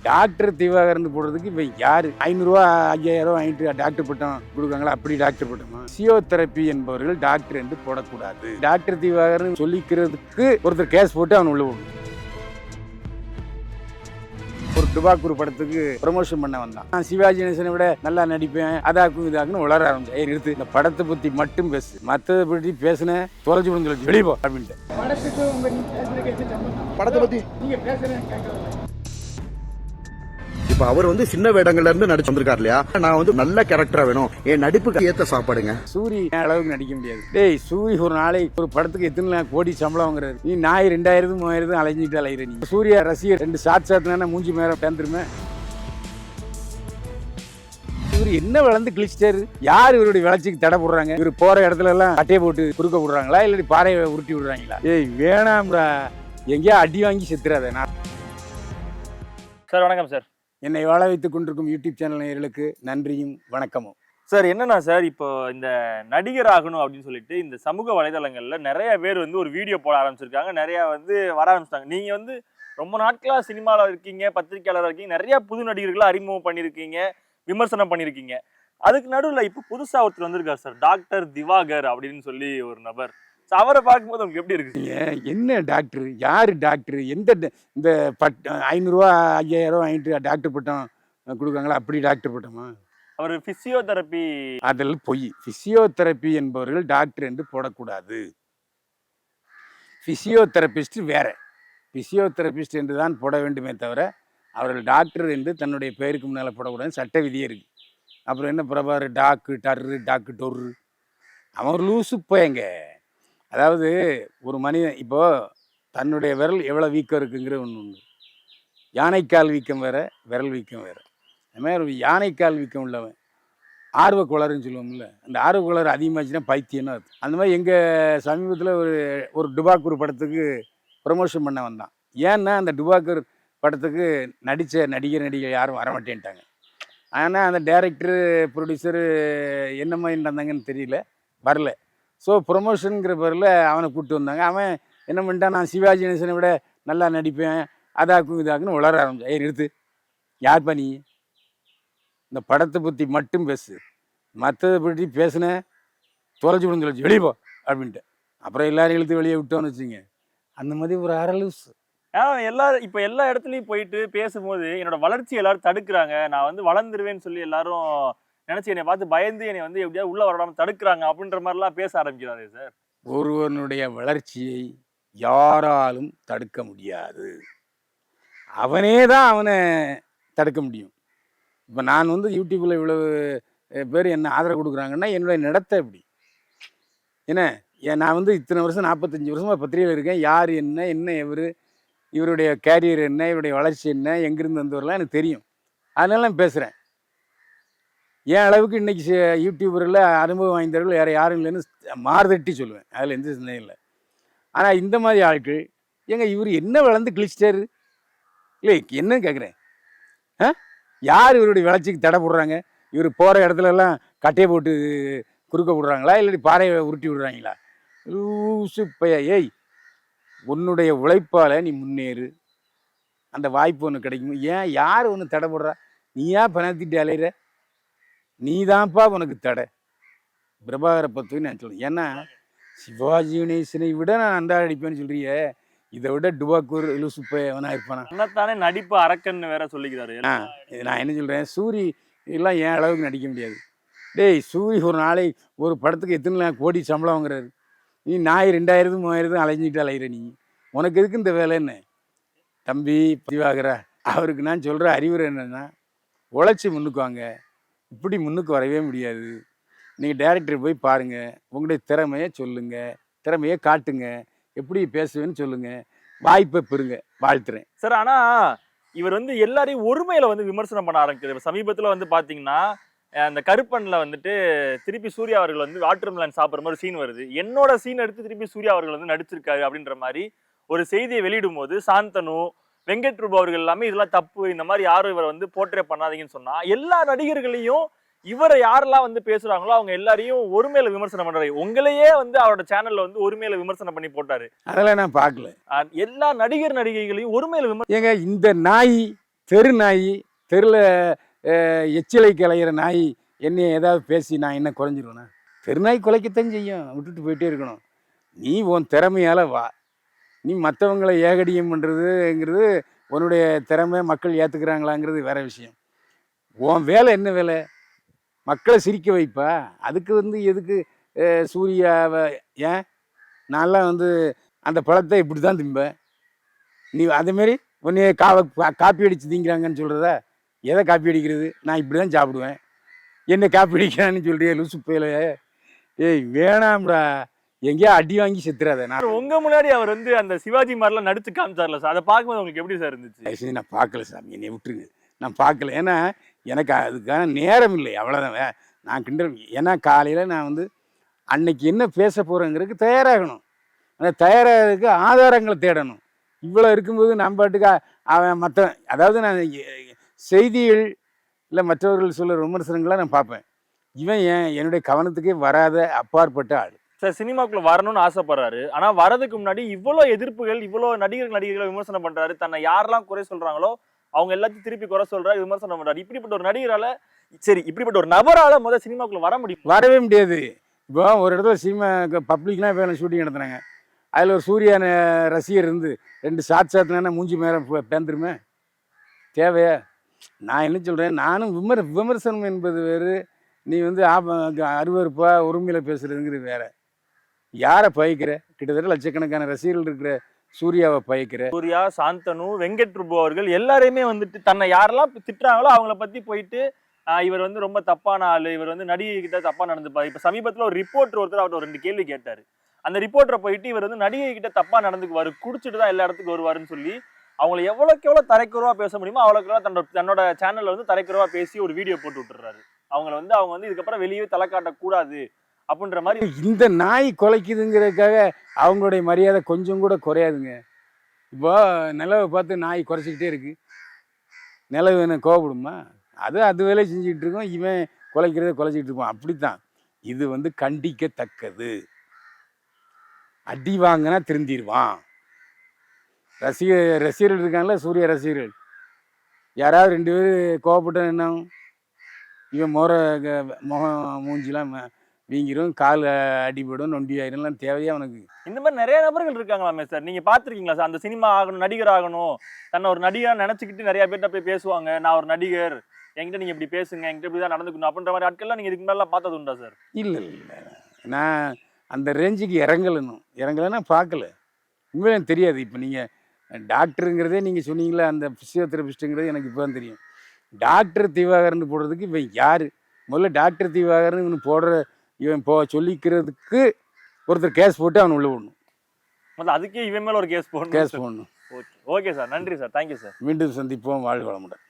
Doctor திவாகர்னு போடுறதுக்கு இப்போ யாரு 500 5000 வாங்கிட்டு டாக்டர் பட்டம் கொடுக்காங்களா? அப்படி டாக்டர் பட்டமா? பிசியோதெரப்பி என்பவர்கள் டாக்டர் என்று போடக்கூடாது. டாக்டர் திவாகர்னு சொல்லிக்கிறதுக்கு ஒருத்தர் கேஸ் போட்டு அவன் உள்ள விடணும். ஒரு டுபாக்கூர் படத்துக்கு ப்ரமோஷன் பண்ண வந்தான். நான் சிவாஜி கணேசனை விட நல்லா நடிப்பேன், அதாக்கும் இதாக்குன்னு வளர ஆரம்பிச்சேன். நிறுத்து, இந்த படத்தை பத்தி மட்டும் பேசு, மற்றதை பற்றி பேசுன தொலைச்சு விடுங்க, வெளிப்போ அப்படின்ட்டு. படத்தை பத்தி நீங்க பேசுறேன். இப்ப அவர் சின்ன வேடங்கள்ல இருந்து நடிச்சு வந்திருக்காரு இல்லையா? நான் நல்ல கேரக்டரா வேணும், என் நடிப்புக்கு ஏத்த சாப்பாடுங்க. சூரி அளவுக்கு நடிக்க முடியாது. டேய், சூரி ஒரு நாளைக்கு ஒரு படத்துக்கு எத்தனை கோடி சம்பளம் வாங்குறாரு. நீ நாய் 2000 3000 அலைஞ்சிட்டு அலையிற. நீ சூர்யா ரசிகர் 2 சாத்துனா மூஞ்சி மேல பேந்துருமே. இவர் என்ன வளர்ந்து கிழிச்சிட்டாரு? யார் இவருடைய வளர்ச்சிக்கு தடை போடுறாங்க? இவர் போற இடத்துல எல்லாம் அட்டையை போட்டு குறுக்க விடுறாங்களா, இல்லாட்டி பாறையை உருட்டி விடுறாங்களா? ஏய் வேணாம்டா, எங்கேயா அடி வாங்கி செத்துறாத. நான் சார் வணக்கம் சார். என்னை வாழ வைத்துக் கொண்டிருக்கும் யூடியூப் சேனல் நேயர்களுக்கு நன்றியும் வணக்கமும். சார் என்னன்னா சார், இப்போ இந்த நடிகர் ஆகணும் அப்படின்னு சொல்லிட்டு இந்த சமூக வலைதளங்கள்ல நிறைய பேர் ஒரு வீடியோ போட ஆரம்பிச்சிருக்காங்க, நிறைய வர ஆரம்பிச்சிட்டாங்க. நீங்க ரொம்ப நாட்களா சினிமாவில் இருக்கீங்க, பத்திரிகையாளராக இருக்கீங்க, நிறைய புது நடிகர்களை அறிமுகம் பண்ணியிருக்கீங்க, விமர்சனம் பண்ணியிருக்கீங்க. அதுக்கு நடுவில் இப்போ புதுசா ஒருத்தர் வந்திருக்காரு சார், டாக்டர் திவாகர் அப்படின்னு சொல்லி ஒரு நபர். அவரை பார்க்கும்போது உங்களுக்கு எப்படி இருக்கு? என்ன டாக்டர்? யாரு டாக்டர்? இந்த 500 5000 வாங்கிட்டு டாக்டர் பட்டம் கொடுக்காங்களா? அப்படி டாக்டர் பட்டமா? அவர் பிசியோதெரப்பி. அதெல்லாம் பொய். பிசியோதெரப்பி என்பவர்கள் டாக்டர் என்று போடக்கூடாது. பிசியோதெரபிஸ்ட் வேற, பிசியோதெரபிஸ்ட் என்று தான் போட வேண்டுமே தவிர அவர்கள் டாக்டர் என்று தன்னுடைய பெயருக்கு முன்னால் போடக்கூடாது, சட்ட விதியே இருக்கு. அப்புறம் என்ன பிரபார் டாக்கு டர்ரு டாக்கு டொர்ரு, அவன் லூசு போயங்க. அதாவது ஒரு மனிதன் இப்போ தன்னுடைய விரல் எவ்வளோ வீக்கம் இருக்குங்கிற ஒன்று உண்டு. யானைக்கால் வீக்கம் வேற, விரல் வீக்கம் வேற. அது மாதிரி ஒரு யானைக்கால் வீக்கம் உள்ளவன் ஆர்வ கோளாறுன்னு சொல்லுவோம்ல, அந்த ஆர்வ கோளாறு அதிகமாச்சுன்னா பைத்தியம்னு அது. அந்த மாதிரி எங்கள் சமீபத்தில் ஒரு டுபாக்கூர் படத்துக்கு ப்ரமோஷன் பண்ண வந்தான். ஏன்னா அந்த டுபாக்கூர் படத்துக்கு நடித்த நடிகை யாரும் வரமாட்டேன்ட்டாங்க. ஆனால் அந்த டைரக்டரு ப்ரொடியூசரு என்ன மாதிரி இருந்தாங்கன்னு தெரியல, வரல. ஸோ ப்ரொமோஷனுங்கிற பேரில் அவனை கூப்பிட்டு வந்தாங்க. அவன் என்ன பண்ணிட்டான், நான் சிவாஜி கணேசனை விட நல்லா நடிப்பேன், அதாக்கும் இதாக்குன்னு வளர ஆரம்பிச்சேன். நிறுத்து, யார்ப்பா நீ? இந்த படத்தை பற்றி மட்டும் பேசு, மற்றதை பற்றி பேசுன தொலைச்சி விடுங்க, வெளிப்போ அப்படின்ட்டு. அப்புறம் எல்லாரும் இழுத்து வெளியே விட்டோன்னு வச்சுங்க. அந்த மாதிரி ஒரு அரலூஸ். இப்போ எல்லா இடத்துலையும் போயிட்டு பேசும்போது என்னோட வளர்ச்சி எல்லாரும் தடுக்கிறாங்க, நான் வளர்ந்துருவேன்னு சொல்லி எல்லாரும் நினைச்சு என்னை பார்த்து பயந்து என்னை எப்படியாவது உள்ள வரடாம தடுக்கிறாங்க அப்படின்ற மாதிரிலாம் பேச ஆரம்பிக்கிறாரு சார். ஒருவனுடைய வளர்ச்சியை யாராலும் தடுக்க முடியாது, அவனே தான் அவனை தடுக்க முடியும். இப்போ நான் யூடியூப்பில் இவ்வளவு பேர் என்ன ஆதரவு கொடுக்குறாங்கன்னா என்னுடைய நடத்தை எப்படி என்ன. நான் இத்தனை வருஷம் 45 வருஷமாக பத்திரிகையில் இருக்கேன். யார் என்ன இவருடைய கேரியர் என்ன, இவருடைய வளர்ச்சி என்ன, எங்கேருந்து வந்தவரெலாம் எனக்கு தெரியும். அதனால நான் பேசுகிறேன். என் அளவுக்கு இன்றைக்கி யூடியூபரில் அனுபவம் வாய்ந்தவர்கள் வேறு யாரும் இல்லைன்னு மாறுதட்டி சொல்லுவேன், அதில் எந்த சிந்தனையும் இல்லை. ஆனால் இந்த மாதிரி ஆட்கள் இவர் என்ன வளர்ந்து கிழிச்சிட்டாரு இல்லை என்னன்னு கேட்குறேன். யார் இவருடைய வளர்ச்சிக்கு தடை போடுறாங்க? இவர் போகிற இடத்துலலாம் கட்டையை போட்டு குறுக்க விடுறாங்களா, இல்லாட்டி பாறையை உருட்டி விடுறாங்களா? லூசு பைய. ஏய், உன்னுடைய உழைப்பால் நீ முன்னேறு, அந்த வாய்ப்பு ஒன்று கிடைக்கும். ஏன் யார் ஒன்று தடை போடுறா? நீயா பணத்திட்டு அலையிற? நீ தான்ப்பா உனக்கு தடை. பிரபாகரை பற்றி நான் சொல்லுவேன். ஏன்னா சிவாஜி கணேசனை விட நான் நன்றா அடிப்பேன்னு சொல்றிய, இதை விட டுபாக்கூர் லூசு பையவனா இருப்பானா? தானே நடிப்பு அரக்கன்னு வேற சொல்லிக்கிறாரு. நான் என்ன சொல்கிறேன், சூரி எல்லாம் என் அளவுக்கு நடிக்க முடியாது. டேய், சூரி ஒரு நாளைக்கு ஒரு படத்துக்கு எத்தனை கோடி சம்பளம் வாங்குறாரு. நீ நாய் 2000 3000 அலைஞ்சிட்டு அலையிற. நீ உனக்கு எதுக்கு இந்த வேலை? என்ன தம்பி திவாகரா, அவருக்கு நான் சொல்கிற அறிவுரை என்னென்னா, உழைச்சி முன்னுக்கு வாங்க. இப்படி முன்னுக்கு வரவே முடியாது. நீங்கள் டைரக்டர் போய் பாருங்கள், உங்களுடைய திறமையை சொல்லுங்கள், திறமையை காட்டுங்க, எப்படி பேசுவேன்னு சொல்லுங்கள், வாய்ப்பை பெறுங்க. வாழ்த்துறேன் சார். ஆனால் இவர் எல்லாரையும் ஒருமையில விமர்சனம் பண்ண ஆரம்பிக்கிறது. சமீபத்தில் பார்த்தீங்கன்னா அந்த கருப்பன்ல திருப்பி சூர்யா அவர்கள் வாட்டர் மெலன் சாப்பிட்ற மாதிரி சீன் வருது. என்னோட சீன் எடுத்து திருப்பி சூர்யா அவர்கள் நடிச்சிருக்காரு அப்படின்ற மாதிரி ஒரு செய்தியை வெளியிடும் போது சாந்தனு, வெங்கட் பிரபு அவர்கள் எல்லாமே இதெல்லாம் தப்பு, இந்த மாதிரி யாரும் இவரை போர்ட்ரே பண்ணாதீங்கன்னு சொன்னா, எல்லா நடிகர்களையும் இவரை யாரெல்லாம் பேசுறாங்களோ அவங்க எல்லாரையும் ஒருமையில விமர்சனம் பண்றாரு. உங்களையே அவரோட சேனல்ல ஒருமையில விமர்சனம் பண்ணி போட்டாரு. அதெல்லாம் நான் பார்க்கல. எல்லா நடிகர் நடிகைகளையும் ஒருமையில ஏங்க, இந்த நாய் தெரு நாய், தெருவில் எச்சிலை கலையிற நாய் என்னை ஏதாவது பேசி நான் என்ன குறைஞ்சிருவேனா? தெரு நாய் குலைக்கத்தான் செய்யும், விட்டுட்டு போயிட்டே இருக்கணும். நீ உன் திறமையால் வா. நீ மற்றவங்களை ஏகடியம் பண்ணுறதுங்கிறது உன்னுடைய திறமை மக்கள் ஏற்றுக்கிறாங்களாங்கிறது வேற விஷயம். உன் வேலை என்ன வேலை? மக்களை சிரிக்க வைப்பா. அதுக்கு எதுக்கு சூர்யாவை ஏன் நான்லாம் அந்த பழத்தை இப்படி தான் திம்பேன். நீ அதேமாரி உன்னைய காப்பி அடித்து திங்கிறாங்கன்னு சொல்கிறதா? எதை காப்பி அடிக்கிறது? நான் இப்படி தான் சாப்பிடுவேன். என்ன காப்பி அடிக்கிறான்னு சொல்றியே லூசு போயில. ஏய் வேணாம்டா, எங்கேயா அடி வாங்கி செத்துறாத. நான் உங்க முன்னாடி அவர் அந்த சிவாஜி மாதிரிலாம் நடிச்சு காமிச்சார்ல சார், அதை பார்க்கும்போது உங்களுக்கு எப்படி சார் இருந்துச்சு? நான் பார்க்கல சாமி, என்னை விட்டுருங்க. நான் பார்க்கல. ஏன்னா எனக்கு அதுக்கான நேரம் இல்லை, அவ்வளோதான். நான் கிண்டல். ஏன்னா காலையில் நான் அன்னைக்கு என்ன பேச போகிறேங்கிறதுக்கு தயாராகணும். அந்த தயாராகிறதுக்கு ஆதாரங்களை தேடணும். இவ்வளோ இருக்கும்போது நம்ம பாட்டுக்கு அவன் மற்ற அதாவது நான் செய்திகள் இல்லை மற்றவர்கள் சொல்ல விமர்சனங்களை நான் பார்ப்பேன். இவன் என்னுடைய கவனத்துக்கே வராத அப்பாற்பட்ட ஆள். சார் சினிமாக்குள்ள வரணும்னு ஆசைப்படுறாரு, ஆனா வரதுக்கு முன்னாடி இவ்வளோ எதிர்ப்புகள், இவ்வளோ நடிகர்களை விமர்சனம் பண்றாரு. தன்னை யாரெல்லாம் குறை சொல்றாங்களோ அவங்க எல்லாத்தையும் திருப்பி குறை சொல்றாரு, விமர்சனம் பண்றாரு. இப்படிப்பட்ட ஒரு நடிகரால, சரி இப்படிப்பட்ட ஒரு நபரால முதல் சினிமாக்குள்ள வர முடியும்? வரவே முடியாது. இப்போ ஒரு இடத்துல சினிமா பப்ளிக்லாம் இப்போ ஷூட்டிங் நடத்துனாங்க. அதில் ஒரு சூர்யா ரசிகர் 2 சாத்துனா மூஞ்சி மேலே பேந்துருமே, தேவையா? நான் என்ன சொல்கிறேன், நானும் விமர்சனம் என்பது வேறு, நீ அருவருப்பா உரிமையில் பேசுறதுங்கிறது வேற. யாரை பயக்கிற? கிட்டத்தட்ட லட்சக்கணக்கான ரசிகர்கள் இருக்கிற சூர்யாவை பயக்கிற. சூர்யா, சாந்தனு, வெங்கட் பிரபு அவர்கள் எல்லாரையுமே தன்னை யாரெல்லாம் திட்டுறாங்களோ அவங்கள பத்தி போயிட்டு இவர் ரொம்ப தப்பான ஆளு, இவர் நடிகை கிட்ட தப்பா நடந்துப்பாரு. இப்ப சமீபத்துல ஒரு ரிப்போர்ட்டர் ஒருத்தர் அவர்கிட்ட 2 கேள்வி கேட்டாரு. அந்த ரிப்போர்ட்டரை போயிட்டு இவர் நடிகை கிட்ட தப்பா நடந்துக்குவாரு, குடிச்சிட்டு தான் எல்லா இடத்துக்கும் வருவாருன்னு சொல்லி அவங்களை எவ்வளோக்கு எவ்வளோ தரைக்குறவா பேச முடியுமோ அவ்வளோக்கு தன்னோட சேனல்ல தரைக்குறவா பேசி ஒரு வீடியோ போட்டு விட்டுறாரு. அவங்கள அவங்க இதுக்கப்புறம் வெளியே தலை காட்டக்கூடாது அப்படின்ற மாதிரி. இந்த நாய் குலைக்குதுங்கிறதுக்காக அவங்களுடைய மரியாதை கொஞ்சம் கூட குறையாதுங்க. இப்போ நிலவை பார்த்து நாய் குறைச்சிக்கிட்டே இருக்கு, நிலவு என்ன கோவப்படுமா? அது வேலையை செஞ்சுக்கிட்டு இருக்கோம், இவன் குலைக்கிறத குலைச்சிக்கிட்டு இருப்பான். அப்படித்தான் இது கண்டிக்கத்தக்கது. அடி வாங்கினா திருந்திடுவான். ரசிகர்கள் இருக்காங்கல்ல, சூர்யா ரசிகர்கள் யாராவது 2 பேர் கோவப்பட்டா என்ன ஆகும்? இவன் முகம் மூஞ்சிலாம் வீங்கிரும், கால் அடிபடும், நொண்டி ஆயிரும்லாம். தேவையா உனக்கு? இந்த மாதிரி நிறைய நபர்கள் இருக்காங்களாமே சார், நீங்க பாத்துருக்கீங்களா சார்? அந்த சினிமா ஆகணும், நடிகர் ஆகணும், தன்னை ஒரு நடிகரா நினைச்சுக்கிட்டு நிறைய பேர்ட்ட போய் பேசுவாங்க. நான் ஒரு நடிகர், என்கிட்ட நீங்க இப்படி பேசுங்க, என்கிட்ட இப்படிதான் நடந்துக்கணும் அப்படின்ற மாதிரி ஆட்கள்லாம் நீங்க இதுக்கு மேலாம் பார்த்தது உண்டா சார்? இல்லை, நான் அந்த ரேஞ்சுக்கு இறங்கலைன்னா பார்க்கல. உண்மையிலே எனக்கு தெரியாது. இப்போ நீங்கள் டாக்டருங்கிறதே நீங்கள் சொன்னீங்களா, அந்த ஃபிசியோதெரபிஸ்ட்டுங்கிறது எனக்கு இப்போ தான் தெரியும். டாக்டர் திவாகர்னு போடுறதுக்கு இவன் யார்? முதல்ல டாக்டர் திவாகர்னு இவன் சொல்லிக்கிறதுக்கு ஒருத்தர் கேஸ் போட்டு அவனை உள்ள விடணும். முதல்ல அதுக்கே இவன் மேலே ஒரு கேஸ் போடணும். ஓகே ஓகே சார், நன்றி சார், தேங்க்யூ சார். மீண்டும் சந்திப்போம். வாழ்க வளமுடன்.